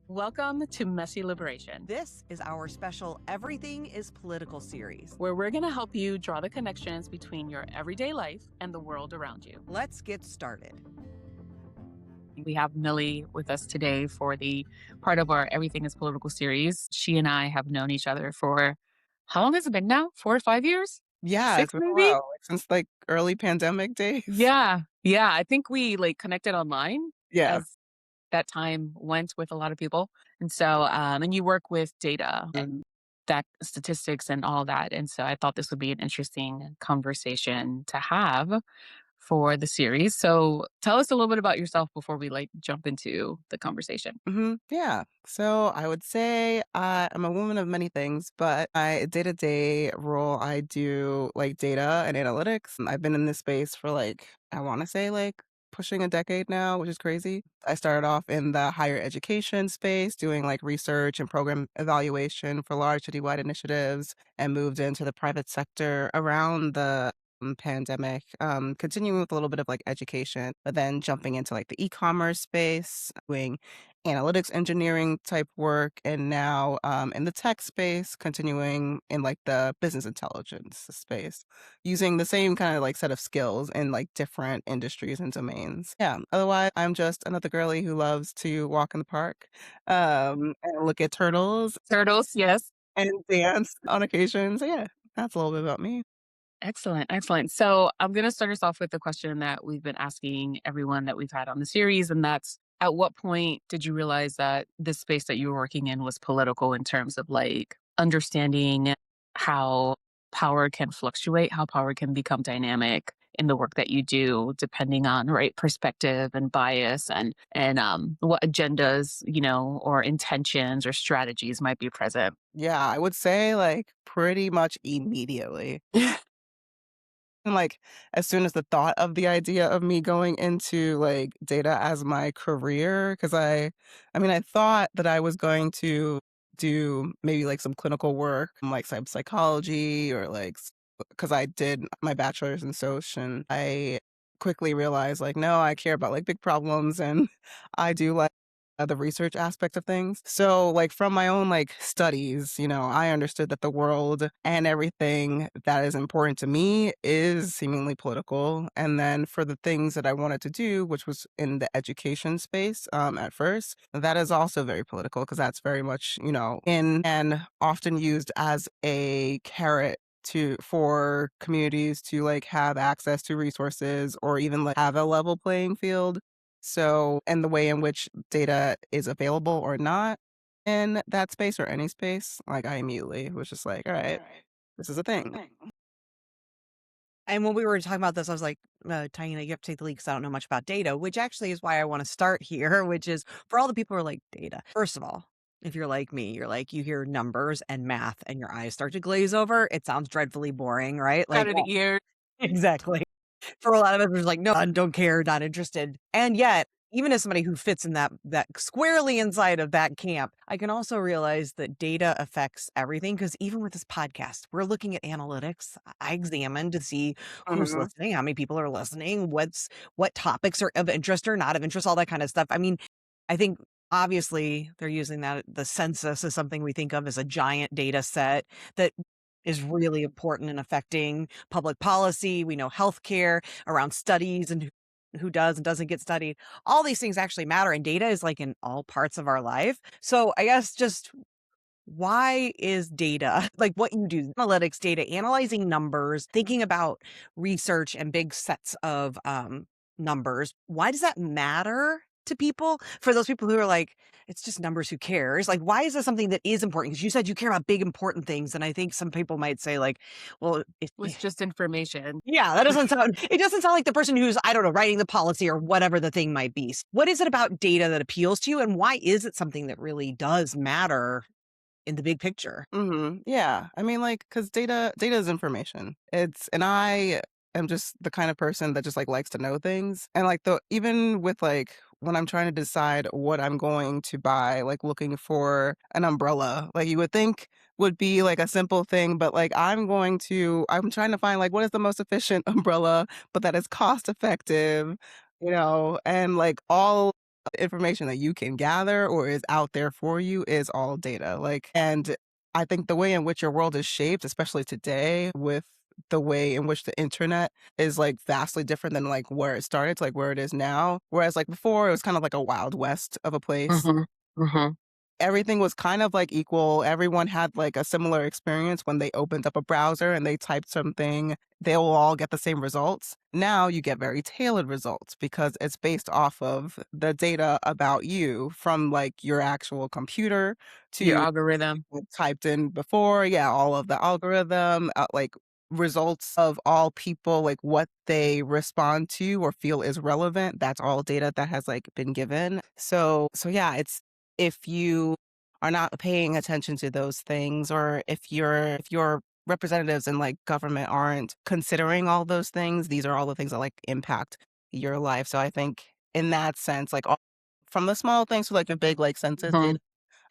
Welcome to Messy Liberation, This is our special Everything is Political series. where we're going to help you draw the connections between your everyday life and the world around you. Let's get started. We have Millie with us today for the part of our Everything is Political series. She and I have known each other for how long has it been now? 4 or 5 years? Yeah, 6 it's been a maybe? while, like, since, like, early pandemic days. Yeah. Yeah. I think we connected online Yeah. as that time went with a lot of people. And so, and you work with data and that statistics and all that. And so I thought this would be an interesting conversation to have for the series. So tell us a little bit about yourself before we jump into the conversation. Yeah. So I would say I'm a woman of many things, but my day-to-day role, I do, like, data and analytics. I've been in this space for, like, I wanna say, like, pushing a decade now, which is crazy. I started off in the higher education space doing, like, research and program evaluation for large citywide initiatives and moved into the private sector around the pandemic, continuing with a little bit of, like, education, but then jumping into, like, the e-commerce space, doing analytics engineering type work, and now, in the tech space, continuing in, like, the business intelligence space, using the same kinda, like, set of skills in, like, different industries and domains. Yeah, otherwise, I'm just another girly who loves to walk in the park, and look at turtles Turtles, yes. and dance on occasion. So, yeah, that's a little bit about me. Excellent, excellent. So I'm going to start us off with the question that we've been asking everyone that we've had on the series, and that's at what point did you realize that this space that you were working in was political in terms of understanding how power can fluctuate, how power can become dynamic in the work that you do, depending on right perspective and bias and what agendas, or intentions or strategies might be present. Yeah, I would say, like, pretty much immediately. And, like, as soon as the thought of the idea of me going into, like, data as my career, because I mean, I thought that I was going to do maybe, like, some clinical work, like some psychology or, like, because I did my bachelor's in soc, and I quickly realized, like, no, I care about, like, big problems, and I do like the research aspect of things. So, like, from my own, like, studies, I understood that the world and everything that is important to me is seemingly political. And then for the things that I wanted to do, which was in the education space, at first, that is also very political because that's very much, in and often used as a carrot for communities to, like, have access to resources or even, like, have a level playing field. So, and the way in which data is available or not in that space or any space, like, I immediately was just like, "All right, this is a thing." And when we were talking about this, I was like, Taina, you have to take the lead because I don't know much about data, which actually is why I want to start here, which is for all the people who are like, data. First of all, if you're like me, you're like, you hear numbers and math and your eyes start to glaze over. It sounds dreadfully boring, right? Out Like, of the ear. exactly. For a lot of us, it's like, no, I don't care, not interested. And yet, even as somebody who fits in that squarely inside of that camp, I can also realize that data affects everything. Because even with this podcast, we're looking at analytics. I examine to see who's Mhm. listening, how many people are listening, what topics are of interest or not of interest, all that kind of stuff. I mean, I think obviously they're using that. The census is something we think of as a giant data set that is really important in affecting public policy. We know healthcare around studies and who does and doesn't get studied. All these things actually matter, and data is like in all parts of our life. So I guess just why is data like what you do, analytics, data, analyzing numbers, thinking about research and big sets of numbers? Why does that matter to people? For those people who are like, it's just numbers, who cares? Like, why is this something that is important? Because you said you care about big, important things. And I think some people might say, like, well, Was just information. yeah, that doesn't sound, it doesn't sound like the person who's, I don't know, writing the policy or whatever the thing might be. What is it about data that appeals to you? And why is it something that really does matter in the big picture? Mhm. Yeah. I mean, like, because data is information. And I am just the kind of person that just, like, likes to know things. And, like, even with, like, when I'm trying to decide what I'm going to buy, like, looking for an umbrella, like, you would think would be, like, a simple thing, but, like, I'm trying to find, like, what is the most efficient umbrella, but that is cost effective, and, like, all information that you can gather or is out there for you is all data. Like, and I think the way in which your world is shaped, especially today with the way in which the internet is like vastly different than like where it started to like where it is now. Whereas like before it was kind of like a wild west of a place. Mhm. Mhm. Everything was kind of like equal. Everyone had like a similar experience when they opened up a browser and they typed something. They will all get the same results. Now you get very tailored results because it's based off of the data about you from like your actual computer Your to algorithm. what typed in before. Yeah, all of the algorithm, like results of all people, like what they respond to or feel is relevant. That's all data that has like been given. So yeah, it's if you are not paying attention to those things, or if your representatives in like government aren't considering all those things, these are all the things that like impact your life. So I think in that sense, like all, from the small things to like the big like census Mhm. data,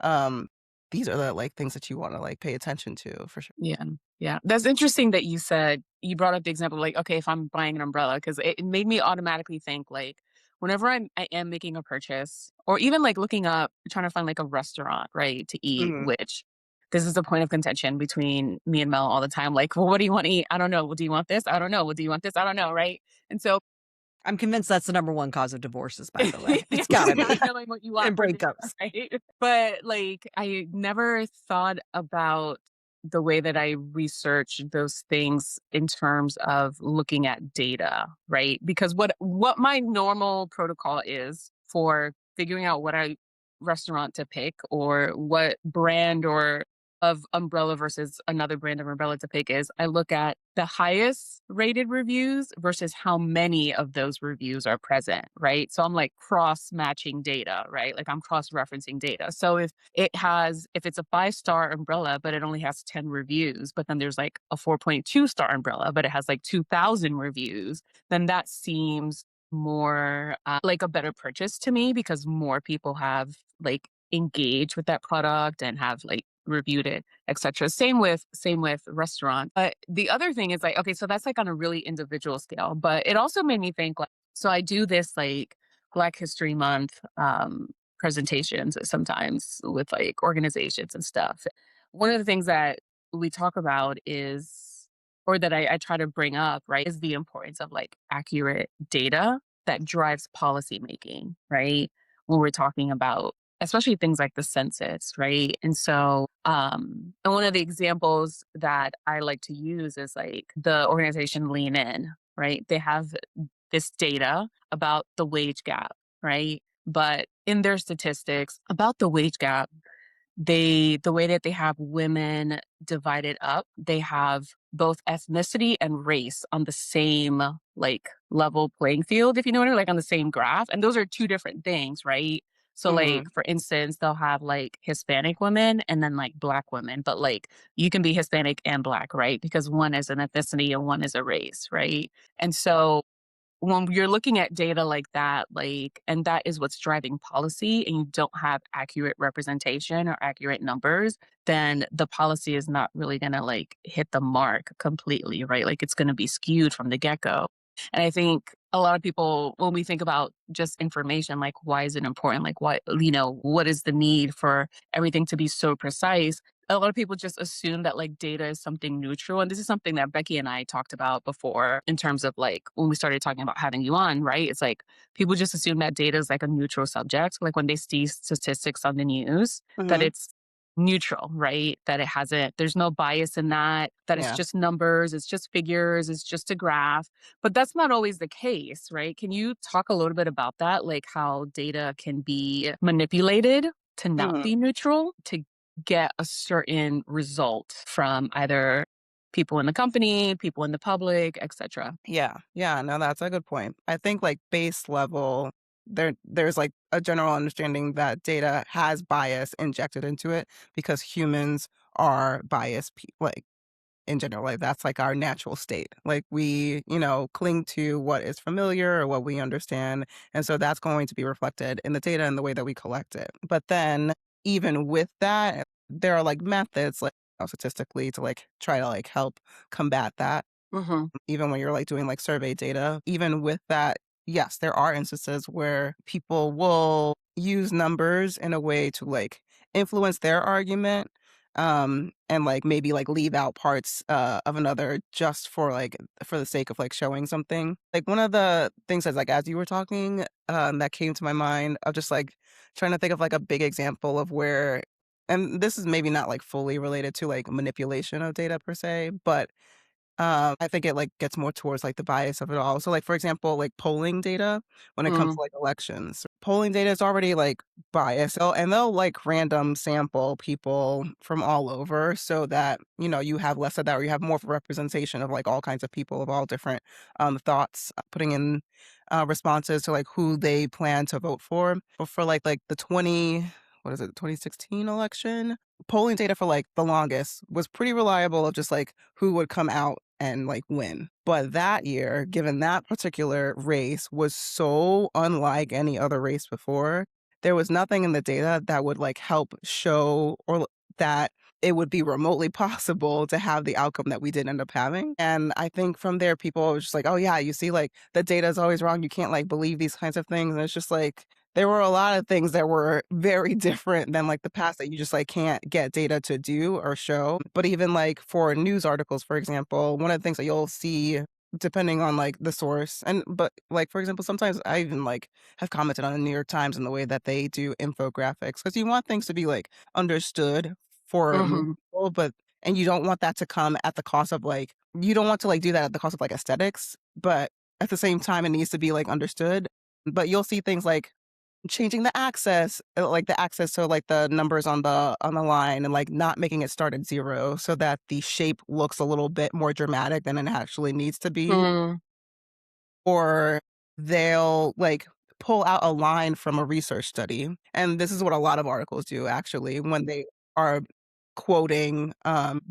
um, these are the like things that you want to like pay attention to for sure. Yeah, yeah. That's interesting that you brought up the example, like, okay, if I'm buying an umbrella, because it made me automatically think, like, whenever I am making a purchase, or even like looking up, trying to find like a restaurant, right, to eat, Mhm. which this is a point of contention between me and Mel all the time. Like, well, what do you want to eat? I don't know. Well, do you want this? I don't know. Well, do you want this? I don't know, right? And so I'm convinced that's the number one cause of divorces, by the way. It's gotta not be. knowing what you want And for dinner, breakups. right? But like, I never thought about the way that I research those things in terms of looking at data, right? Because what my normal protocol is for figuring out what restaurant to pick, or what brand or of umbrella versus another brand of umbrella to pick, is I look at the highest rated reviews versus how many of those reviews are present, right? So I'm like cross matching data, right? Like I'm cross referencing data. So if it's a 5-star umbrella, but it only has 10 reviews, but then there's like a 4.2-star umbrella, but it has like 2,000 reviews, then that seems more like a better purchase to me, because more people have like engaged with that product and have like reviewed it, etc. Same with restaurant. But the other thing is like, okay, so that's like on a really individual scale. But it also made me think, like, so I do this like Black History Month presentations sometimes with like organizations and stuff. One of the things that we talk about is, or that I try to bring up, right, is the importance of like accurate data that drives policy making, right? When we're talking about especially things like the census, right? And so, and one of the examples that I like to use is like the organization Lean In, right? They have this data about the wage gap, right? But in their statistics about the wage gap, the way that they have women divided up, they have both ethnicity and race on the same like level playing field, if you know what I mean, like on the same graph. And those are two different things, right? So like Mhm. for instance, they'll have like Hispanic women and then like Black women, but like you can be Hispanic and Black, right? Because one is an ethnicity and one is a race, right? And so when you're looking at data like that, like, and that is what's driving policy, and you don't have accurate representation or accurate numbers, then the policy is not really going to like hit the mark completely, right? Like it's going to be skewed from the get go. And I think a lot of people, when we think about just information, like, why is it important? Like, what is the need for everything to be so precise? A lot of people just assume that like data is something neutral. And this is something that Becky and I talked about before in terms of like when we started talking about having you on, right? It's like people just assume that data is like a neutral subject. Like when they see statistics on the news, that Mhm. it's neutral, right? That there's no bias in that, that it's Yeah. just numbers, it's just figures, it's just a graph. But that's not always the case, right? Can you talk a little bit about that? Like how data can be manipulated to not Mhm. be neutral, to get a certain result from either people in the company, people in the public, etc. Yeah. Yeah. No, that's a good point. I think like base level, there's like a general understanding that data has bias injected into it because humans are biased, like in general, like that's like our natural state. Like we, cling to what is familiar or what we understand. And so that's going to be reflected in the data and the way that we collect it. But then even with that, there are like methods like statistically to like try to like help combat that. Hmm. Even when you're like doing like survey data, even with that, yes, there are instances where people will use numbers in a way to like influence their argument, and like maybe like leave out parts of another just for like for the sake of like showing something. Like one of the things that's like as you were talking, that came to my mind of just like trying to think of like a big example of where, and this is maybe not like fully related to like manipulation of data per se, but I think it, like, gets more towards, like, the bias of it all. So, like, for example, like, polling data when it comes to, Mm, like, elections. Polling data is already, like, biased, they'll, like, random sample people from all over so that, you know, you have less of that or you have more of a representation of, like, all kinds of people of all different, thoughts, putting in, responses to, like, who they plan to vote for. But for, like, the 2016 election? Polling data for, like, the longest was pretty reliable of just, like, who would come out and, like, win. But that year, given that particular race was so unlike any other race before, there was nothing in the data that would, like, help show that it would be remotely possible to have the outcome that we did end up having. And I think from there, people were just like, "Oh, yeah, you see, like, the data is always wrong. You can't, like, believe these kinds of things." And it's just like, there were a lot of things that were very different than, like, the past that you just, like, can't get data to do or show. But even, like, for news articles, for example, one of the things that you'll see depending on, like, the source but, like, for example, sometimes I even, like, have commented on the New York Times and the way that they do infographics because you want things to be, like, understood for most mhm, people, but and you don't want that to come at the cost of, like you don't want to, like, do that at the cost of, like, aesthetics, but at the same time, it needs to be, like, understood. But you'll see things like changing the access to, like, the numbers on the line and, like, not making it start at 0 so that the shape looks a little bit more dramatic than it actually needs to be. mm, Or they'll, like, pull out a line from a research study, and this is what a lot of articles do actually when they are quoting,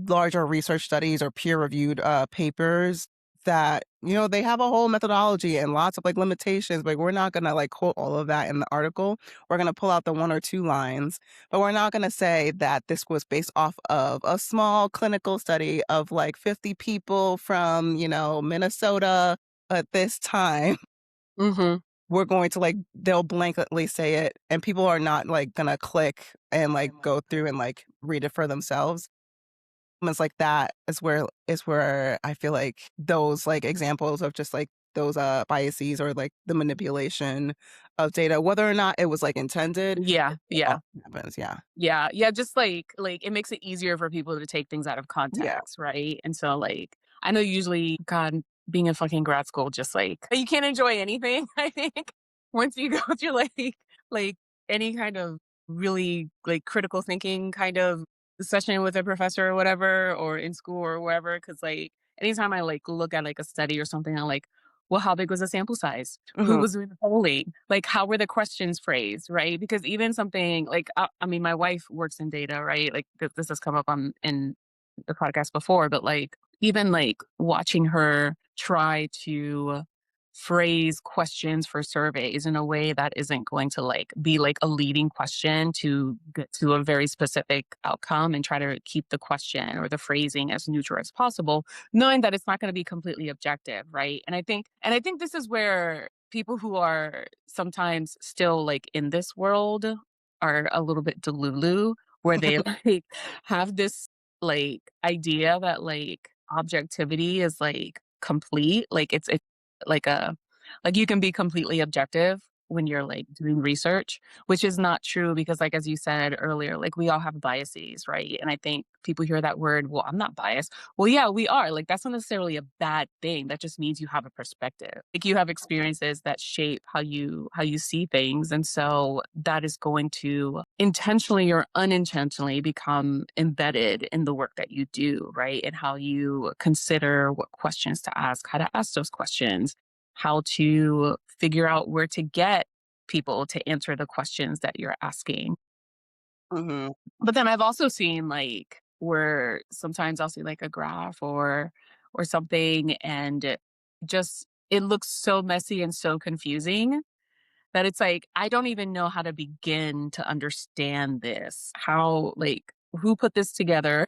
larger research studies or peer-reviewed, papers that, you know, they have a whole methodology and lots of, like, limitations, but we're not gonna, like, quote all of that in the article. We're gonna pull out the 1 or 2 lines, but we're not gonna say that this was based off of a small clinical study of, like, 50 people from, you know, Minnesota at this time. mhm. We're going to, like they'll blanketly say it, and people are not, like, gonna click and, like, go through and, like, read it for themselves. Moments like that is where I feel like those, like, examples of just, like, those, biases or, like, the manipulation of data, whether or not it was, like, intended, Yeah, it yeah. often happens, yeah. Yeah, yeah, just like, it makes it easier for people to take things out of Yeah. context, right? And so, like, I know usually God, being in fucking grad school, just, like you can't enjoy anything, I think, once you go through, like, any kind of really, like, critical thinking kind of session with a professor or whatever, or in school or wherever. Because like, anytime I, like, look at, like, a study or something, I'm like, "Well, how big was the sample size? Who Mhm, was doing the polling? Like, how were the questions phrased?" Right? Because even something like, I mean, my wife works in data, right? Like, this has come up on in the podcast before, but like, even like watching her try to phrase questions for surveys in a way that isn't going to like be like a leading question to get to a very specific outcome, and try to keep the question or the phrasing as neutral as possible, knowing that it's not going to be completely objective, right? And I think this is where people who are sometimes still like in this world are a little bit delulu, where they like have this like idea that like objectivity is like complete, like it's like a like you can be completely objective when you're like doing research, which is not true, because like as you said earlier, like we all have biases, right? And I think people hear that word, well, I'm not biased. Well, yeah, we are. Like, that's not necessarily a bad thing. That just means you have a perspective. Like, you have experiences that shape how you see things. And so that is going to intentionally or unintentionally become embedded in the work that you do, right? And how you consider what questions to ask, how to ask those questions, how to figure out where to get people to answer the questions that you're asking. mhm, But then I've also seen, like, where sometimes I'll see, like, a graph or something, and it looks so messy and so confusing that it's like, I don't even know how to begin to understand this. How like, who put this together?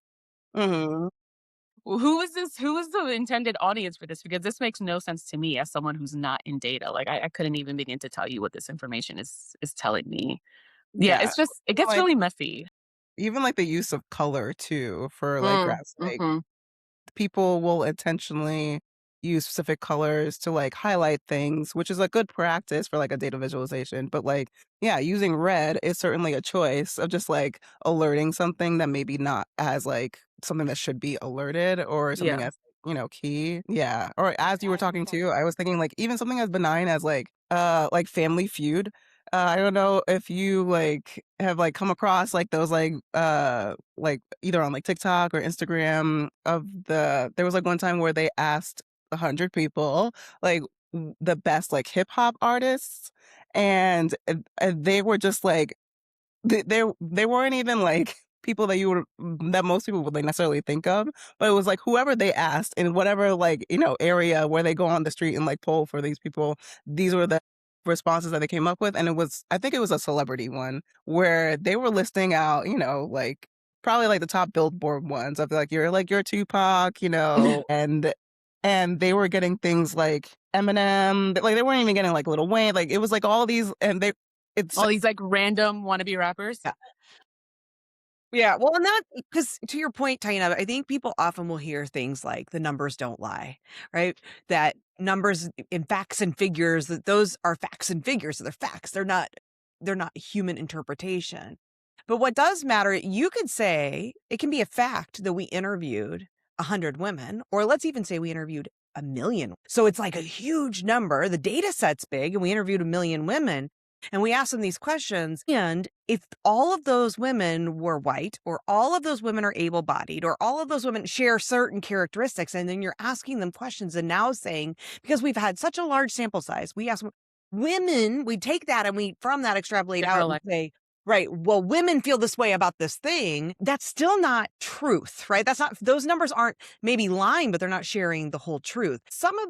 mhm. Who is this? Who is the intended audience for this? Because this makes no sense to me as someone who's not in data. Like I couldn't even begin to tell you what this information is telling me. Yeah, Yeah. it's just it Even gets like really messy. even like the use of color too for like Mm, graphs. Like mhm. people will intentionally use specific colors to like highlight things, which is a good practice for like a data visualization. But like, yeah, using red is certainly a choice of just like alerting something that maybe not as like something that should be alerted or something Yeah. as key. Yeah. Or as you were talking to, I was thinking like even something as benign as like Family Feud. I don't know if you like have like come across like those like either on like TikTok or Instagram of there was like one time where they asked 100 people like the best like hip hop artists and they were just like they weren't even, like, people that you would that most people would, like, necessarily think of, but it was, like, whoever they asked in whatever, like, area where they go on the street and, like, poll for these people, these were the responses that they came up with, and I think it was a celebrity one, where they were listing out, like, probably, like, the top Billboard ones of, like, "You're Tupac," and they were getting things like Eminem, like, they weren't even getting, like, Lil Wayne, like, it was, like, all these and they it's All these like random wannabe rappers. Yeah, well, and that because to your point, Taina, I think people often will hear things like the numbers don't lie, right? That numbers in facts and figures, that those are facts and figures, so they're facts. They're not human interpretation. But what does matter, you could say it can be a fact that we interviewed 100 women, or let's even say we interviewed 1 million. So it's like a huge number. The data set's big, and we interviewed 1 million women. And we asked them these questions. And if all of those women were white, or all of those women are able bodied, or all of those women share certain characteristics, and then you're asking them questions and now saying, because we've had such a large sample size, we ask women, we take that and we from that extrapolate out and Generalize. say, right, well, women feel this way about this thing. That's still not truth, right? That's not, those numbers aren't maybe lying, but they're not sharing the whole truth. Some of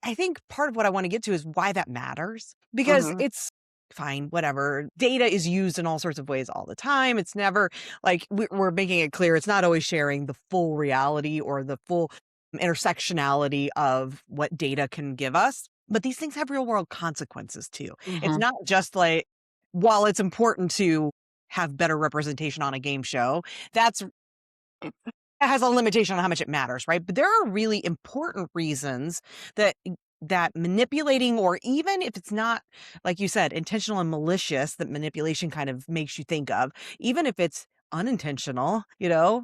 I think part of what I want to get to is why that matters, because Mhm. it's fine, whatever. Data is used in all sorts of ways all the time. It's never like we're making it clear it's not always sharing the full reality or the full intersectionality of what data can give us. But these things have real world consequences too. It's Mhm. not just like, while it's important to have better representation on a game show, that's that has a limitation on how much it matters, right? But there are really important reasons that manipulating, or even if it's not, like you said, intentional and malicious, that manipulation kind of makes you think of, even if it's unintentional,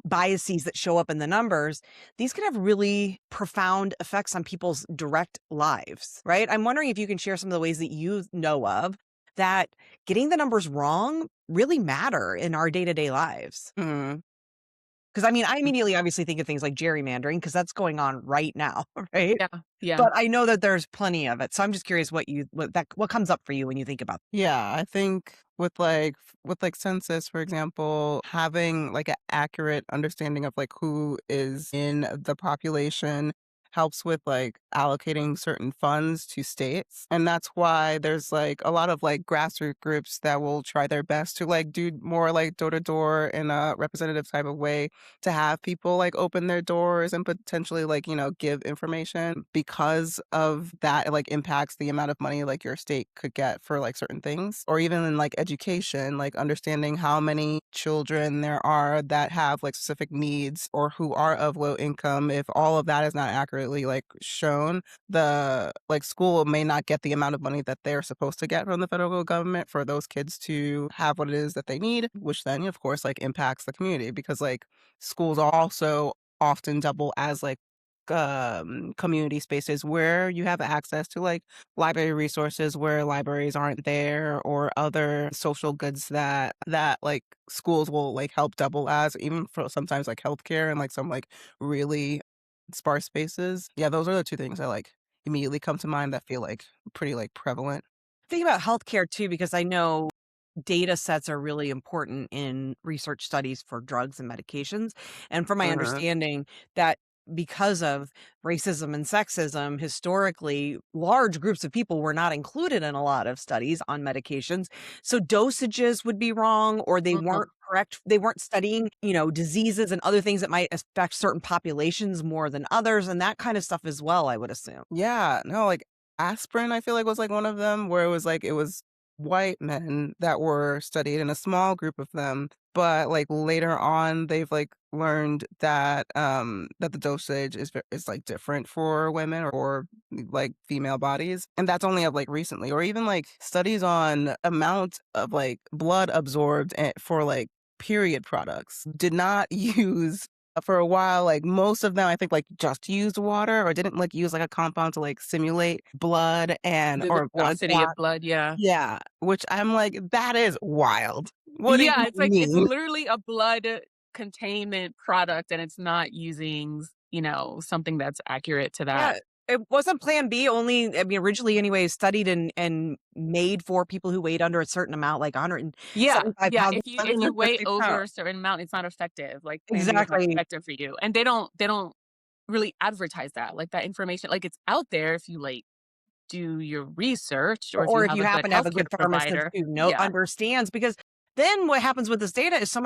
biases that show up in the numbers, these can have really profound effects on people's direct lives, right? I'm wondering if you can share some of the ways that you know of that getting the numbers wrong really matter in our day-to-day lives. Mhm. 'Cause I mean, I immediately obviously think of things like gerrymandering, because that's going on right now, right? Yeah. Yeah. But I know that there's plenty of it, so I'm just curious what comes up for you when you think about. Yeah, I think with like census, for example, having like an accurate understanding of like who is in the population helps with like allocating certain funds to states. And that's why there's like a lot of like grassroots groups that will try their best to like do more like door to door in a representative type of way to have people like open their doors and potentially like, give information because of that, it like impacts the amount of money like your state could get for like certain things. Or even in like education, like understanding how many children there are that have like specific needs or who are of low income. If all of that is not accurately like shown, the like school may not get the amount of money that they're supposed to get from the federal government for those kids to have what it is that they need, which then of course like impacts the community because like schools also often double as like community spaces where you have access to like library resources where libraries aren't there or other social goods that like schools will like help double as even for sometimes like healthcare and like some like really sparse spaces. Yeah, those are the two things that like immediately come to mind that feel like pretty like prevalent. Think about healthcare too, because I know data sets are really important in research studies for drugs and medications, and from my Mhm. understanding, that because of racism and sexism, historically, large groups of people were not included in a lot of studies on medications. So dosages would be wrong, or they Mhm. weren't correct. They weren't studying, diseases and other things that might affect certain populations more than others, and that kind of stuff as well, I would assume. Yeah, no, like, aspirin, I feel like, was, like, one of them where it was white men that were studied in a small group of them, but, like, later on, they've, like, learned that the dosage is, like, different for women or, like, female bodies, and that's only of, like, recently, or even, like, studies on amount of, like, blood absorbed for, like, period products did not use for a while, like, most of them, I think, like, just used water or didn't, like, use, like, a compound to, like, simulate blood and The or blood viscosity clot. of blood, yeah. Yeah, which I'm like, "That is wild. What do you Yeah, it's mean?" literally a blood containment product, and it's not using, something that's accurate to that. Yeah, it wasn't Plan B only. I mean, originally, anyway, studied and made for people who weighed under a certain amount, like Yeah, 175 yeah, pounds, if you weigh 150 over pounds. a certain amount, it's not effective, like, Plan B is not Exactly. effective for you, and they don't really advertise that, like, that information, like, it's out there if you, like, do your research or if you Or if have you a good happen to have a healthcare good pharmacist provider. who Yeah. understands, because then what happens with this data is so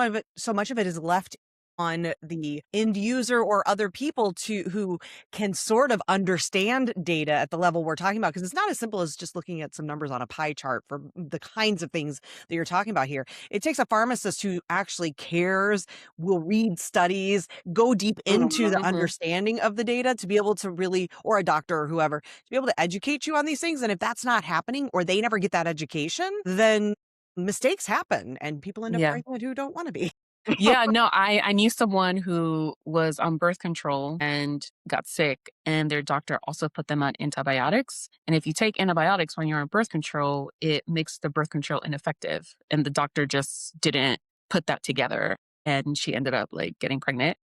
much of it is left on the end user or other people who can sort of understand data at the level we're talking about, because it's not as simple as just looking at some numbers on a pie chart for the kinds of things that you're talking about here. It takes a pharmacist who actually cares, will read studies, go deep into the Mhm. understanding of the data to be able to really, or a doctor or whoever, to be able to educate you on these things. And if that's not happening, or they never get that education, then mistakes happen and people end up Yeah. pregnant who don't want to be. Yeah, no, I knew someone who was on birth control and got sick, and their doctor also put them on antibiotics. And if you take antibiotics when you're on birth control, it makes the birth control ineffective. And the doctor just didn't put that together, and she ended up like getting pregnant.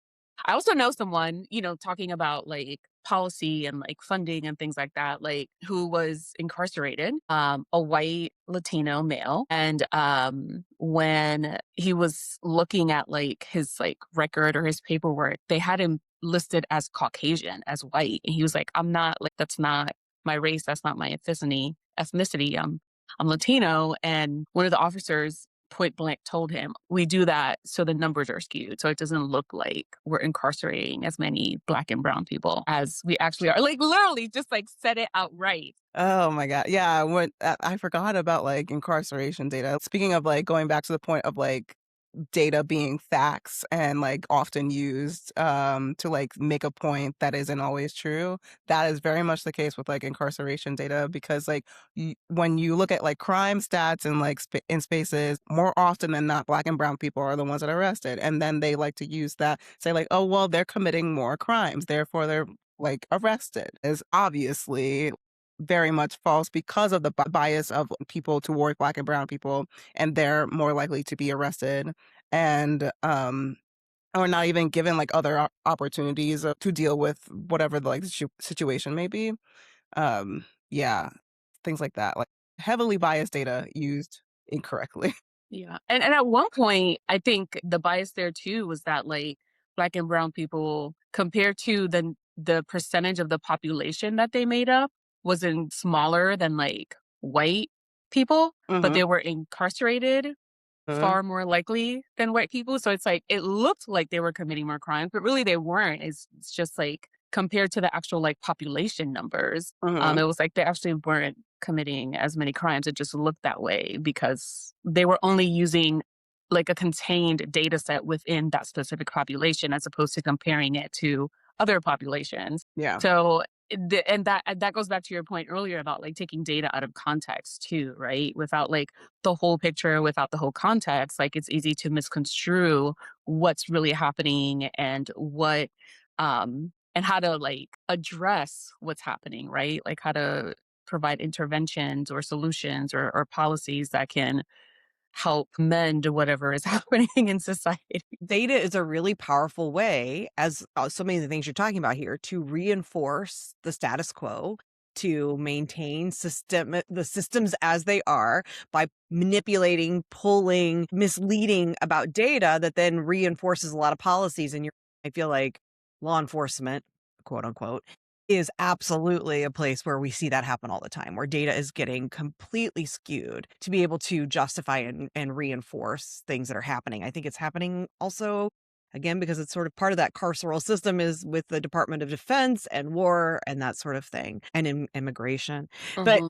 I also know someone, talking about like policy and like funding and things like that, like who was incarcerated, a white Latino male. And when he was looking at like his like record or his paperwork, they had him listed as Caucasian, as white. And he was like, I'm not like, that's not my race, that's not my ethnicity. I'm Latino. And one of the officers point blank told him, we do that so the numbers are skewed. So it doesn't look like we're incarcerating as many Black and brown people as we actually are. Like literally just like said it outright. Oh my god. Yeah, I forgot about, like, incarceration data. Speaking of, like, going back to the point of, like, data being facts and, like, often used, to, like, make a point that isn't always true, that is very much the case with, like, incarceration data because, like, when you look at, like, crime stats and, like, in spaces, more often than not, Black and brown people are the ones that are arrested, and then they like to use that, say, like, "Oh, well, they're committing more crimes, therefore they're, like, arrested," is obviously very much false because of the bias of people toward Black and brown people, and they're more likely to be arrested and, or not even given, like, other opportunities, to deal with whatever the, like, situation may be. Yeah, things like that, like, heavily biased data used incorrectly. Yeah. And at one point, I think the bias there too was that like Black and brown people compared to the percentage of the population that they made up wasn't smaller than like white people, but Mhm, they were incarcerated mhm, far more likely than white people. So it's like it looked like they were committing more crimes, but really they weren't. It's just like compared to the actual like population numbers, mhm, it was like they actually weren't committing as many crimes. It just looked that way because they were only using like a contained data set within that specific population as opposed to comparing it to other populations. yeah, So and that goes back to your point earlier about like taking data out of context too, right? Without like the whole picture, without the whole context, like it's easy to misconstrue what's really happening and how to like address what's happening, right? Like how to provide interventions or solutions or policies that can help mend whatever is happening in society. Data is a really powerful way, as so many of the things you're talking about here, to reinforce the status quo, to maintain the systems as they are by manipulating, pulling, misleading about data that then reinforces a lot of policies. And I feel like law enforcement, quote unquote, is absolutely a place where we see that happen all the time, where data is getting completely skewed to be able to justify and reinforce things that are happening. I think it's happening also, again, because it's sort of part of that carceral system is with the Department of Defense and war and that sort of thing, and immigration. But Mhm.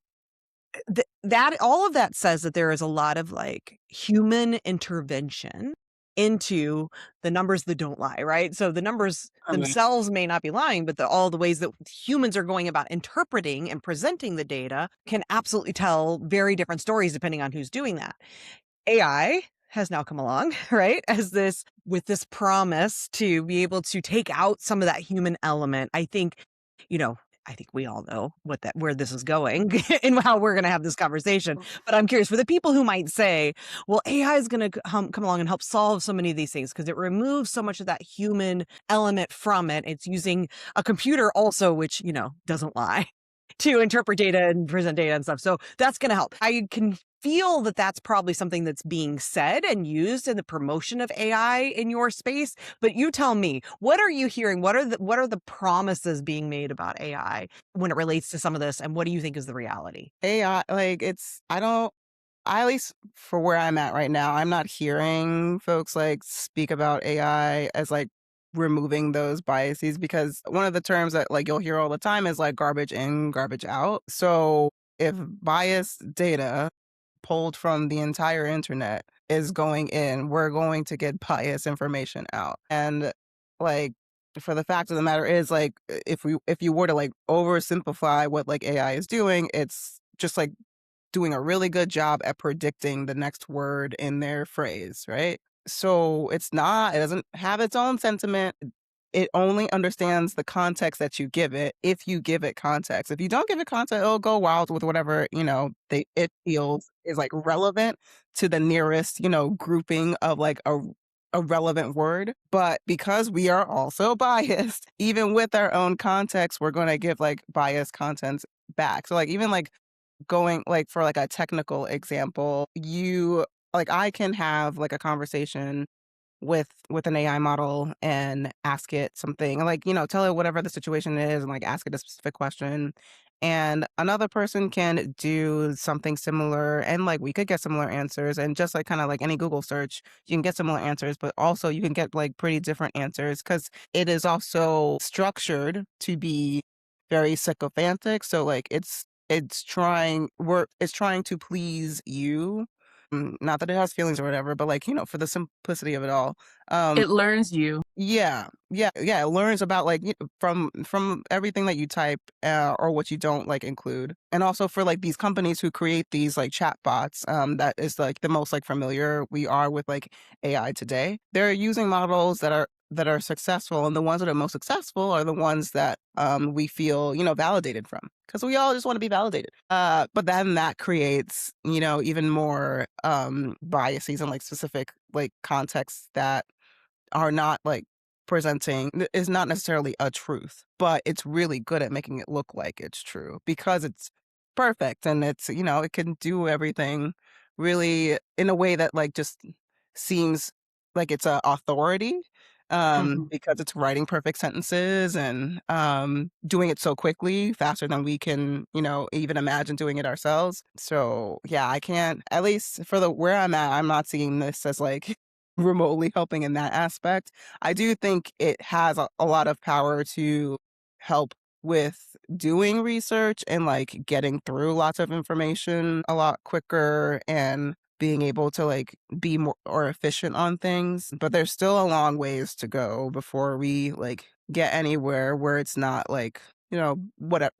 that all of that says that there is a lot of like human intervention into the numbers that don't lie, right? So the numbers Right. themselves may not be lying, but all the ways that humans are going about interpreting and presenting the data can absolutely tell very different stories depending on who's doing that. AI has now come along, right? As this with this promise to be able to take out some of that human element. You know, I think we all know where this is going and how we're going to have this conversation. But I'm curious for the people who might say, well, AI is going to come along and help solve so many of these things because it removes so much of that human element from it. It's using a computer also, which, doesn't lie to interpret data and present data and stuff. So that's going to help. I can feel that that's probably something that's being said and used in the promotion of AI in your space. But you tell me, what are you hearing? What are the promises being made about AI when it relates to some of this? And what do you think is the reality? AI, like I don't, I, at least for where I'm at right now, I'm not hearing folks like speak about AI as like removing those biases because one of the terms that like you'll hear all the time is like garbage in, garbage out. So if biased data pulled from the entire internet is going in, we're going to get biased information out. And like for the fact of the matter is like if you were to like oversimplify what like AI is doing, it's just like doing a really good job at predicting the next word in their phrase, right? So it doesn't have its own sentiment. It only understands the context that you give it if you give it context. If you don't give it context, it'll go wild with whatever, it feels is like relevant to the nearest, grouping of like a relevant word. But because we are also biased, even with our own context, we're going to give like biased content back. So like even like going like for like a technical example, I can have like a conversation with an AI model and ask it something and like, tell it whatever the situation is and like ask it a specific question. And another person can do something similar and like we could get similar answers and just like kind of like any Google search, you can get similar answers, but also you can get like pretty different answers because it is also structured to be very sycophantic. So like it's trying to please you. Not that it has feelings or whatever, but like, for the simplicity of it all. Um, It learns you. yeah, yeah, yeah. It learns about like from everything that you type or what you don't like include, and also for like these companies who create these like chat bots. That is like the most like familiar we are with like AI today. They're using models that are successful, and the ones that are most successful are the ones that we feel validated from because we all just want to be validated. But then that creates even more biases and like specific like contexts that are not like is not necessarily a truth, but it's really good at making it look like it's true because it's perfect and it's, it can do everything really in a way that like just seems like it's a authority Mhm. because it's writing perfect sentences and doing it so quickly, faster than we can, even imagine doing it ourselves. So yeah, I can't, at least for the where I'm at, I'm not seeing this as like remotely helping in that aspect. I do think it has a lot of power to help with doing research and like getting through lots of information a lot quicker and being able to like be more or efficient on things. But there's still a long ways to go before we like get anywhere where it's not like, whatever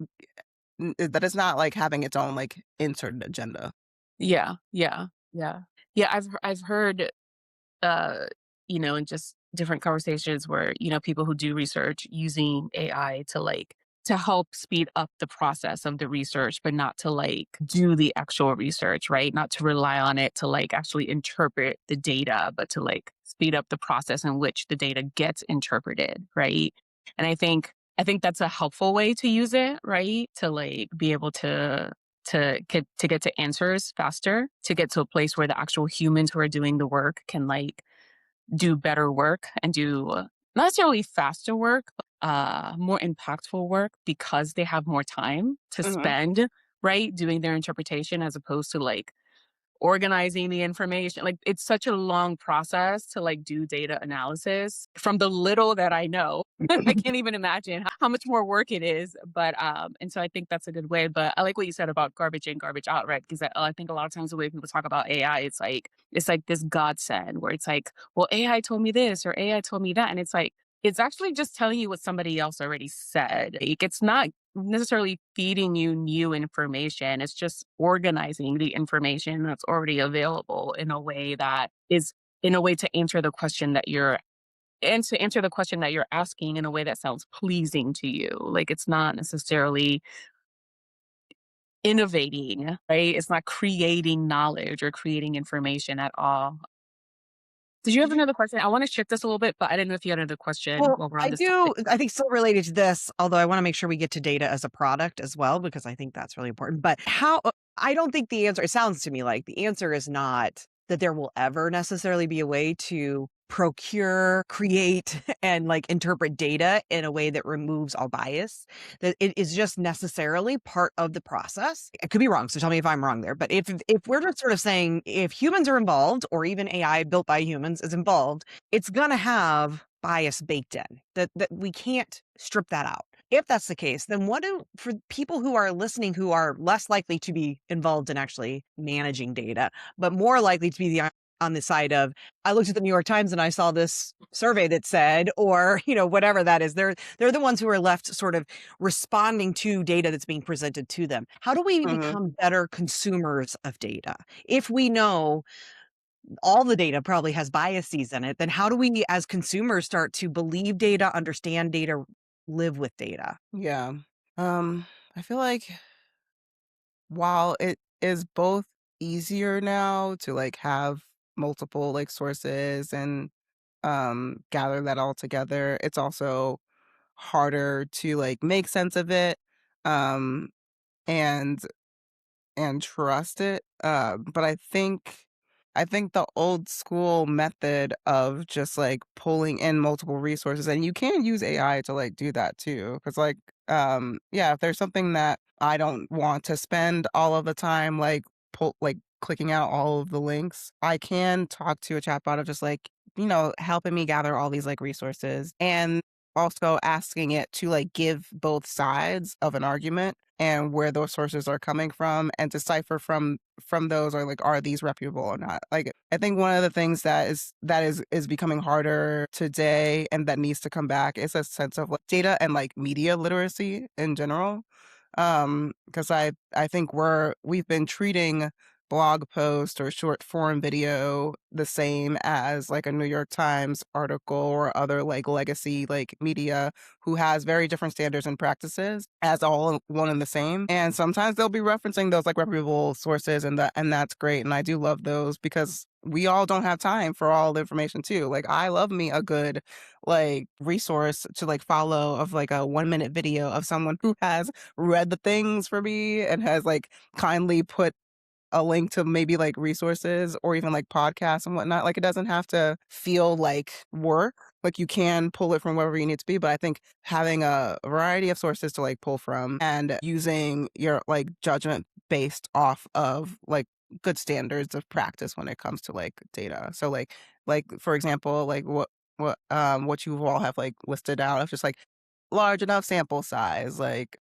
that it's not like having its own like inserted agenda. Yeah, yeah, yeah. Yeah, I've heard, uh, in just different conversations where, people who do research using AI to like to help speed up the process of the research, but not to like do the actual research, right? Not to rely on it to like actually interpret the data, but to like speed up the process in which the data gets interpreted, right? And I think that's a helpful way to use it, right? To like be able to get to answers faster, to get to a place where the actual humans who are doing the work can like do better work and do not necessarily faster work, more impactful work because they have more time to Mhm. spend, right, doing their interpretation as opposed to like organizing the information. Like it's such a long process to like do data analysis. From the little that I know, I can't even imagine how much more work it is. But and so I think that's a good way. But I like what you said about garbage in, garbage out, right? Because I think a lot of times the way people talk about AI, it's like this godsend where it's like, well, AI told me this or AI told me that, and it's like it's actually just telling you what somebody else already said. Like, it's not necessarily feeding you new information. It's just organizing the information that's already available in a way that is in a way to answer the question that you're and to answer the question that you're asking in a way that sounds pleasing to you. Like it's not necessarily innovating, right? It's not creating knowledge or creating information at all. Did you have Yeah. another question? I want to shift this a little bit, but I didn't know if you had another question Well, while we're on I this topic. do, I think still related to this, although I want to make sure we get to data as a product as well, because I think that's really important. But I don't think the answer, it sounds to me like the answer is not that there will ever necessarily be a way to procure, create, and like interpret data in a way that removes all bias, that it is just necessarily part of the process. I could be wrong, so tell me if I'm wrong there. But if we're just sort of saying if humans are involved, or even AI built by humans is involved, it's gonna have bias baked in, that we can't strip that out. If that's the case, then what do for people who are listening who are less likely to be involved in actually managing data, but more likely to be on the side of, I looked at the New York Times and I saw this survey that said, or whatever that is, they're the ones who are left sort of responding to data that's being presented to them. How do we Mhm. become better consumers of data if we know all the data probably has biases in it? Then how do we as consumers start to believe data, understand data, live with data? Yeah. I feel like while it is both easier now to, like, have multiple, like, sources and, gather that all together, it's also harder to, like, make sense of it, um, and trust it, but I think the old school method of just, like, pulling in multiple resources, and you can use AI to, like, do that too, because like, yeah, if there's something that I don't want to spend all of the time, like, clicking out all of the links, I can talk to a chatbot of just, like, helping me gather all these, like, resources, and also asking it to, like, give both sides of an argument and where those sources are coming from and decipher from those, are like, are these reputable or not? Like, I think one of the things that is becoming harder today and that needs to come back is a sense of, like, data and, like, media literacy in general. Because I think we've been treating blog post or short form video the same as, like, a New York Times article or other, like, legacy, like, media who has very different standards and practices as all one and the same. And sometimes they'll be referencing those, like, reputable sources, and that's great. And I do love those because we all don't have time for all the information too. Like, I love me a good, like, resource to, like, follow of, like, a 1 minute video of someone who has read the things for me and has, like, kindly put a link to maybe, like, resources or even, like, podcasts and whatnot. Like, it doesn't have to feel like work. Like, you can pull it from wherever you need to be, but I think having a variety of sources to, like, pull from and using your, like, judgment based off of, like, good standards of practice when it comes to, like, data. So, like, for example, like, what you all have, like, listed out of just, like, large enough sample size, like,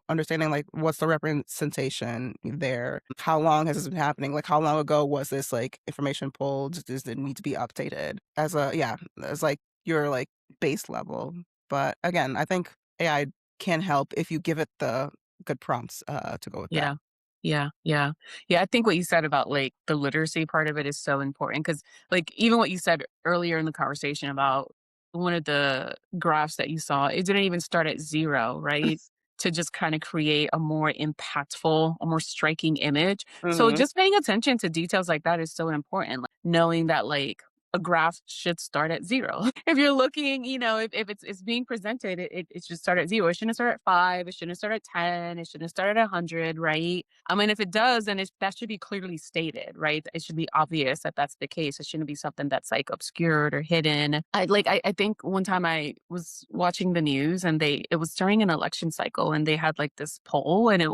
understanding, like, what's the representation there? How long has this been happening? Like, how long ago was this, like, information pulled? Does it need to be updated? As, like, your, like, base level. But again, I think AI can help if you give it the good prompts, to go with that. Yeah. Yeah, yeah. Yeah, I think what you said about, like, the literacy part of it is so important because, like, even what you said earlier in the conversation about one of the graphs that you saw, it didn't even start at 0, right? To just kinda create a more impactful, a more striking image. So Mhm. just paying attention to details like that is so important, like, knowing that, like, a graph should start at 0. If you're looking, if it's being presented, it should start at 0. It shouldn't start at 5. It shouldn't start at 10. It shouldn't start at 100, right? I mean, if it does, then that should be clearly stated, right? It should be obvious that that's the case. It shouldn't be something that's like obscured or hidden. I think one time I was watching the news and it was during an election cycle and they had like this poll and it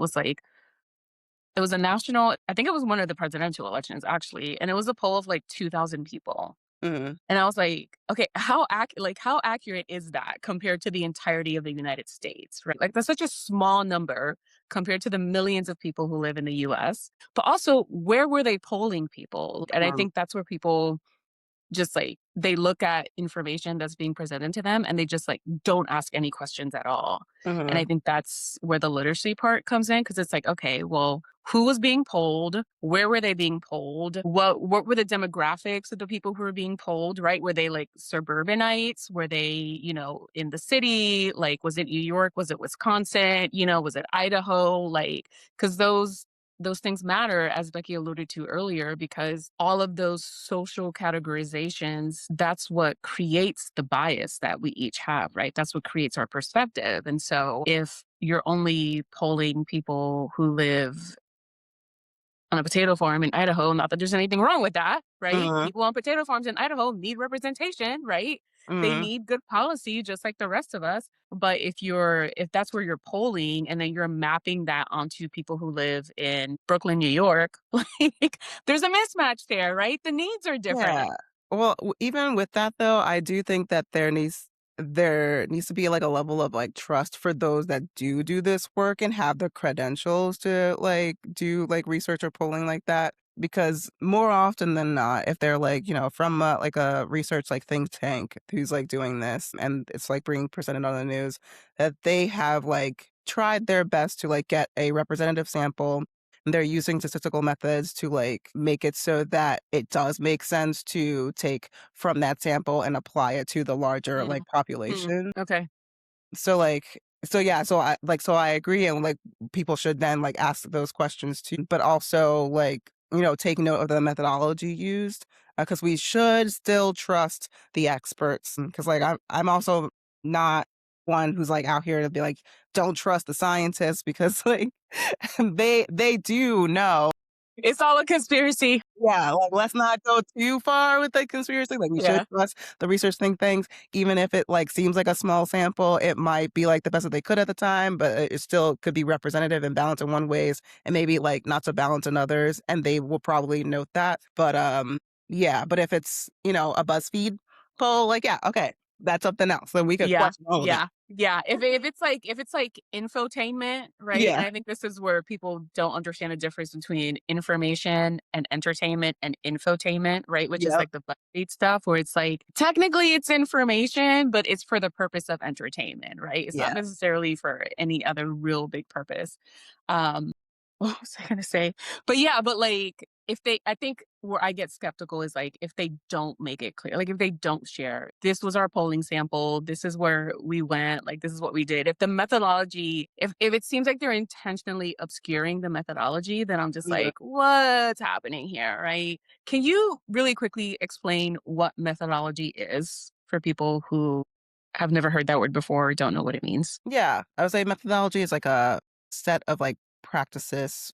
was a national, I think it was one of the presidential elections actually, and it was a poll of like 2,000 people. Mhm. And I was like, okay, how accurate is that compared to the entirety of the United States, right? Like that's such a small number compared to the millions of people who live in the US. But also, where were they polling people? And I Mhm. think that's where people just like they look at information that's being presented to them and they just like don't ask any questions at all. And I Mhm. think that's where the literacy part comes in because it's like, okay, well, who was being polled? Where were they being polled? What were the demographics of the people who were being polled, right? Were they like suburbanites? Were they, in the city? Like, was it New York? Was it Wisconsin? Was it Idaho? Like, because those things matter, as Becky alluded to earlier, because all of those social categorizations, that's what creates the bias that we each have, right? That's what creates our perspective. And so if you're only polling people who live on a potato farm in Idaho, not that there's anything wrong with that, right? Mhm. People on potato farms in Idaho need representation, right? They Mhm. need good policy just like the rest of us. But if that's where you're polling and then you're mapping that onto people who live in Brooklyn, New York, like there's a mismatch there, right? The needs are Yeah. different. Well, even with that though, I do think that there needs to be like a level of like trust for those that do this work and have the credentials to like do like research or polling like that. Because more often than not, if they're like, from like a research like think tank who's like doing this and it's like being presented on the news, that they have like tried their best to like get a representative sample. They're using statistical methods to like make it so that it does make sense to take from that sample and apply it to the larger like Mm, mm, population. okay. So I agree, and like people should then like ask those questions too, but also like take note of the methodology used, because we should still trust the experts. Because like I'm also not one who's like out here to be like, don't trust the scientists, because like they do know. It's all a conspiracy. Yeah, like, let's not go too far with the conspiracy, like, we should Yeah. trust the research think tanks, even if it, like, seems like a small sample, it might be, like, the best that they could at the time, but it still could be representative and balanced in one ways, and maybe, like, not so balanced in others, and they will probably note that, but, yeah, but if it's, a BuzzFeed poll, like, yeah, okay, that's something else, then we could Yeah, question all of that. yeah, yeah. If it's like infotainment, right? And Yeah, I think this is where people don't understand the difference between information and entertainment and infotainment, right? Which is yep, like the BuzzFeed stuff, where it's like technically it's information, but it's for the purpose of entertainment, right? It's not yeah, necessarily for any other real big purpose. Um, what was I gonna say? But yeah, but like I think where I get skeptical is like if they don't make it clear, like if they don't share, this was our polling sample, this is where we went, like this is what we did. If the methodology, if it seems like they're intentionally obscuring the methodology, then I'm just mhm. like, what's happening here, right? Can you really quickly explain what methodology is for people who have never heard that word before or don't know what it means? Yeah, I would say methodology is like a set of like practices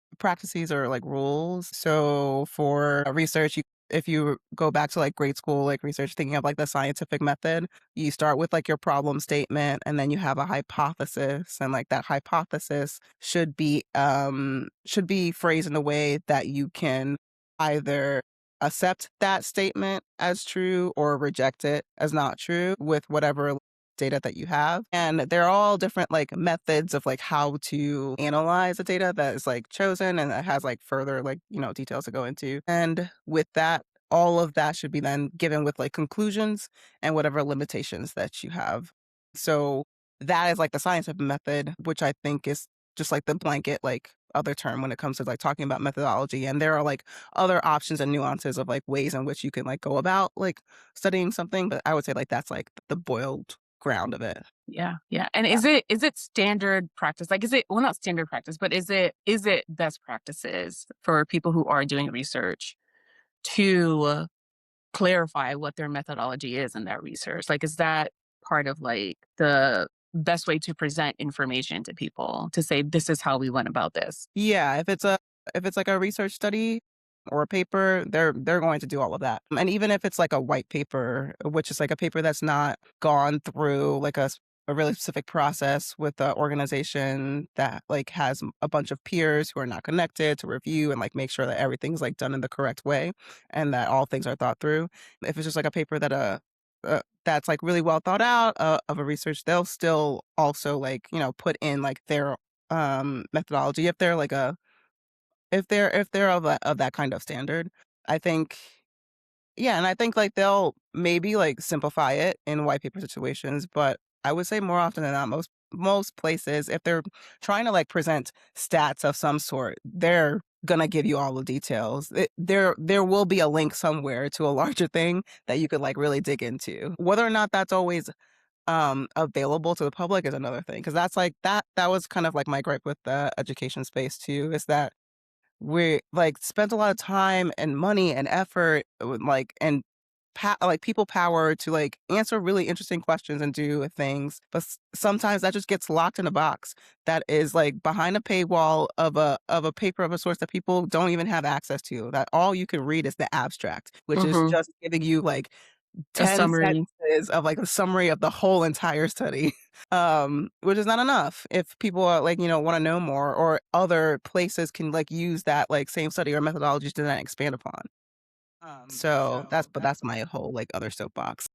or like rules. So for research, if you go back to like grade school, like research, thinking of like the scientific method, you start with like your problem statement, and then you have a hypothesis, and like that hypothesis should be phrased in a way that you can either accept that statement as true or reject it as not true with whatever data that you have. And there are all different like methods of like how to analyze the data that is like chosen, and it has like further like, details to go into. And with that, all of that should be then given with like conclusions and whatever limitations that you have. So that is like the scientific method, which I think is just like the blanket like other term when it comes to like talking about methodology. And there are like other options and nuances of like ways in which you can like go about like studying something, but I would say like that's like the boiled ground of it. Yeah, yeah. And is it standard practice? Like, is it, well, not standard practice, but is it best practices for people who are doing research to clarify what their methodology is in that research? Like, is that part of like the best way to present information to people to say, this is how we went about this? Yeah, if it's like a research study or a paper, they're going to do all of that. And even if it's like a white paper, which is like a paper that's not gone through like a really specific process with an organization that like has a bunch of peers who are not connected to review and like make sure that everything's like done in the correct way and that all things are thought through. If it's just like a paper that that's like really well thought out of a research, they'll still also like, put in like their methodology if they're like a if they're of that kind of standard. I think yeah, and I think like they'll maybe like simplify it in white paper situations, but I would say more often than not, most places, if they're trying to like present stats of some sort, they're gonna give you all the details. There will be a link somewhere to a larger thing that you could like really dig into. Whether or not that's always available to the public is another thing, because that's like that was kind of like my gripe with the education space too, is that we like spent a lot of time and money and effort with, like and like people power to like answer really interesting questions and do things, but sometimes that just gets locked in a box that is like behind a paywall of a paper of a source that people don't even have access to, that all you can read is the abstract, which is Hmm. just giving you like A 10 summary. sentences of, like, a summary of the whole entire study, which is not enough if people are, like, wanna know more, or other places can, like, use that, like, same study or methodologies to then expand upon. So that's my whole, like, other soapbox.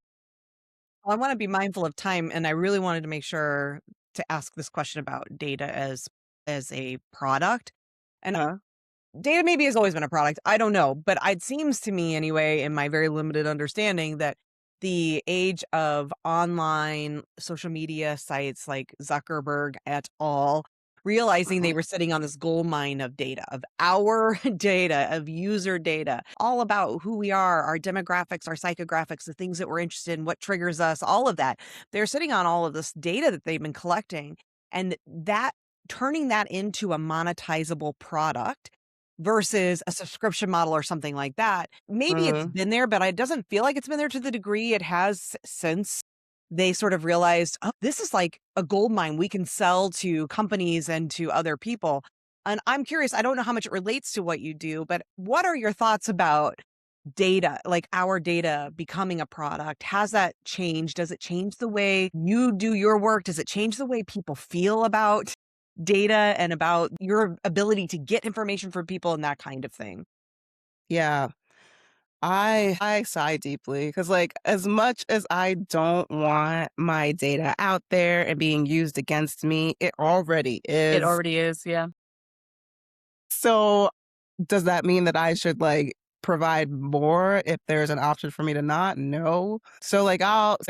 Well, I want to be mindful of time, and I really wanted to make sure to ask this question about data as a product. And Uh, data maybe has always been a product. I don't know, but it seems to me anyway, in my very limited understanding, that the age of online social media sites like Zuckerberg et al. Realizing they mhm, were sitting on this gold mine of data, of our data, of user data, all about who we are, our demographics, our psychographics, the things that we're interested in, what triggers us, all of that. They're sitting on all of this data that they've been collecting, and that turning that into a monetizable product versus a subscription model or something like that. Maybe it's mhm. been there, but it doesn't feel like it's been there to the degree it has since they sort of realized, "Oh, this is like a gold mine we can sell to companies and to other people." And I'm curious, I don't know how much it relates to what you do, but what are your thoughts about data, like our data becoming a product? Has that changed? Does it change the way you do your work? Does it change the way people feel about data and about your ability to get information from people and that kind of thing? Yeah. I sigh deeply because, like, as much as I don't want my data out there and being used against me, it already It is. already is. Yeah. So does that mean that I should, like, provide more if there's an option for me to not? No. So, like,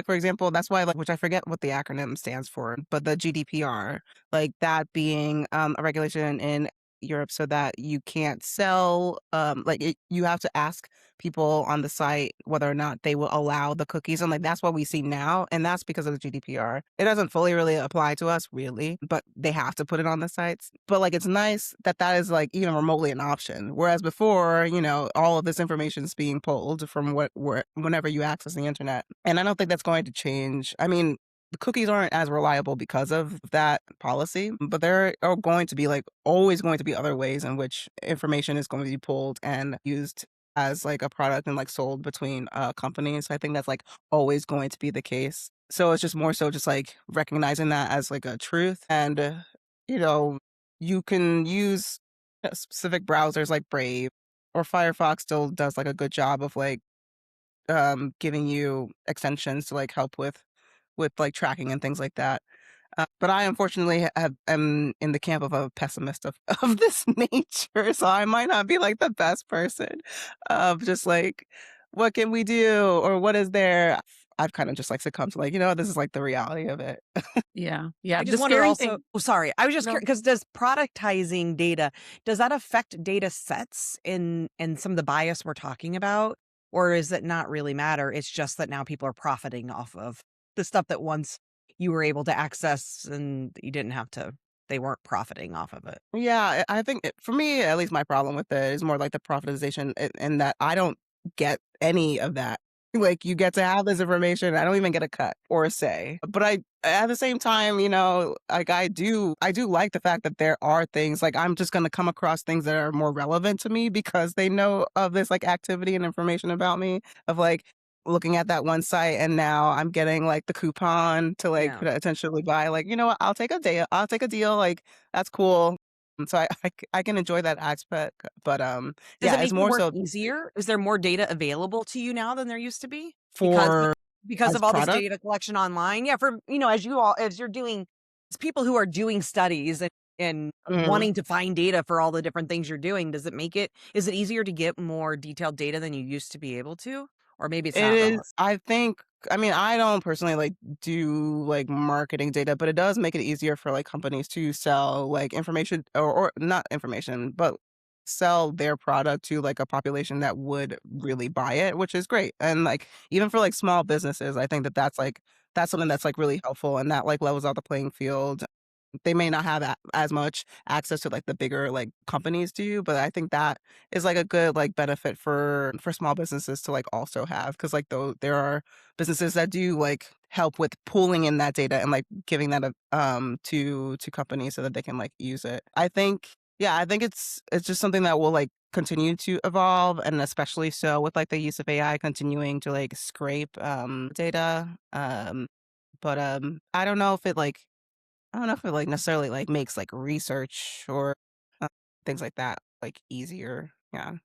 for example, that's why, like, which I forget what the acronym stands for, but the GDPR, like, that being, a regulation in Europe so that you can't sell, you have to ask people on the site whether or not they will allow the cookies, and, like, that's what we see now, and that's because of the GDPR. It doesn't fully really apply to us, really, but they have to put it on the sites. But, like, it's nice that that is, like, even remotely an option, whereas before, all of this information is being pulled from whenever you access the internet, and I don't think that's going to change. I mean, the cookies aren't as reliable because of that policy, but there are going to be, like, always going to be other ways in which information is going to be pulled and used as like a product and like sold between companies. I think that's like always going to be the case. So it's just more so just like recognizing that as like a truth, and you know, you can use specific browsers like Brave or Firefox still does like a good job of like giving you extensions to like help with like tracking and things like that. But I unfortunately am in the camp of a pessimist of of this nature, so I might not be, like, the best person of just, like, "What can we do?" or "What is there?" I've kinda just, like, succumbed to, like, this is, like, the reality of it. Yeah. Yeah. I The just wonder scary also thing. oh, sorry. I was just No. curious because does productizing data, does that affect data sets in some of the bias we're talking about? Or is it not really matter? It's just that now people are profiting off of the stuff that once you were able to access and you didn't have to they weren't profiting off of it. Yeah, I think for me, at least my problem with it is more like the privatization, in that I don't get any of that. Like, you get to have this information. I don't even get a cut or a say. But at the same time, like I do like the fact that there are things like I'm just going to come across things that are more relevant to me because they know of this like activity and information about me of like looking at that one site and now I'm getting like the coupon to like Yeah. potentially buy like, you know what, I'll take a day, I'll take a deal. Like that's cool. And so I can enjoy that aspect. But Does it yeah, it's make your more work so easier? Is there more data available to you now than there used to be? Because for because as of all this product. data collection online? Yeah, for as you're doing as people who are doing studies and Mhm. wanting to find data for all the different things you're doing, is it easier to get more detailed data than you used to be able to? Or maybe it's It not relevant. is, I think, I mean, I don't personally like do like marketing data, but it does make it easier for like companies to sell like information or not information, but sell their product to like a population that would really buy it, which is great. And like even for like small businesses, I think that that's something that's like really helpful and that like levels out the playing field. They may not have as much access to like the bigger like companies do, but I think that is like a good like benefit for small businesses to like also have because like though there are businesses that do like help with pulling in that data and like giving that to companies so that they can like use it. I think I think it's just something that will like continue to evolve and especially so with like the use of AI continuing to like scrape data but I don't know if it, like, necessarily, like, makes, like, research or, uh, things like that, like, easier. Yeah.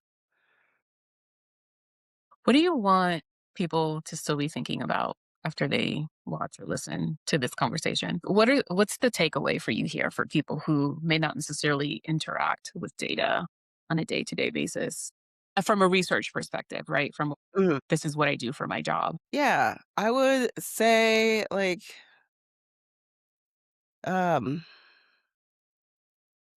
What do you want people to still be thinking about after they watch or listen to this conversation? What's the takeaway for you here for people who may not necessarily interact with data on a day-to-day basis? From a research perspective, right? From Mhm. this is what I do for my job. Yeah. I would say, like, um,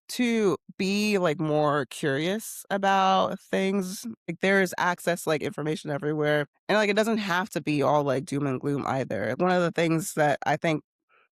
to be, like, more curious about things. Like, there's access, like, information everywhere, and, like, it doesn't have to be all, like, doom and gloom either. One of the things that I think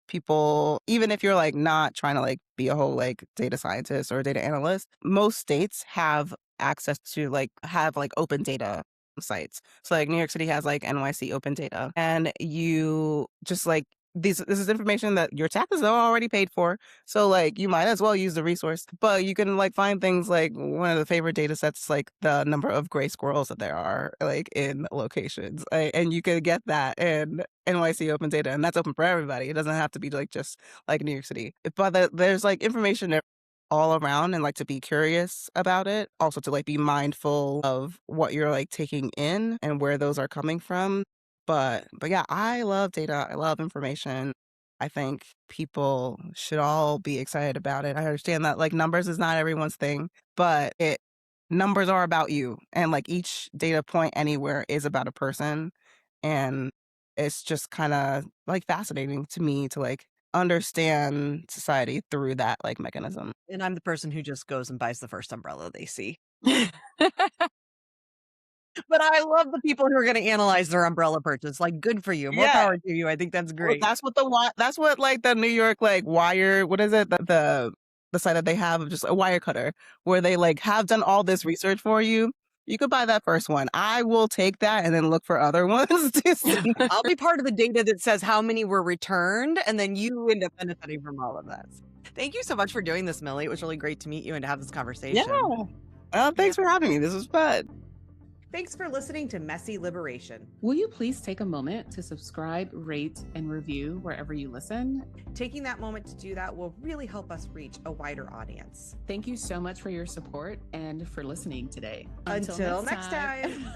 people even if you're like not trying to like be a whole like data scientist or a data analyst, most states have access to like have like open data sites. So like New York City has like NYC open data and you just like this is information that your taxes are already paid for. So like you might as well use the resource. But you can like find things like one of the favorite data sets like the number of gray squirrels that there are like in locations. And you can get that and NYC open data, and that's open for everybody. It doesn't have to be like just like New York City. But there's like information there all around and like to be curious about it. Also to like be mindful of what you're like taking in and where those are coming from. But yeah, I love data. I love information. I think people should all be excited about it. I understand that like numbers is not everyone's thing, but it numbers are about you and like each data point anywhere is about a person and it's just kind of like fascinating to me to like understand society through that like mechanism. And I'm the person who just goes and buys the first umbrella they see. But I love the people who are gonna analyze their umbrella purchase, like, good for you, more Yeah. power to you, I think that's Well, great. that's what like the New York like wire, what is it? The site that they have of just a wire cutter where they like have done all this research for you. You could buy that first one. I will take that and then look for other ones to see. I'll be part of the data that says how many were returned, and then you end up benefiting from all of that. Thank you so much for doing this, Millie, it was really great to meet you and to have this Yeah. conversation. Yeah. Thanks for having me. This was fun. Thanks for listening to Messy Liberation. Will you please take a moment to subscribe, rate, and review wherever you listen? Taking that moment to do that will really help us reach a wider audience. Thank you so much for your support and for listening today. Until next time.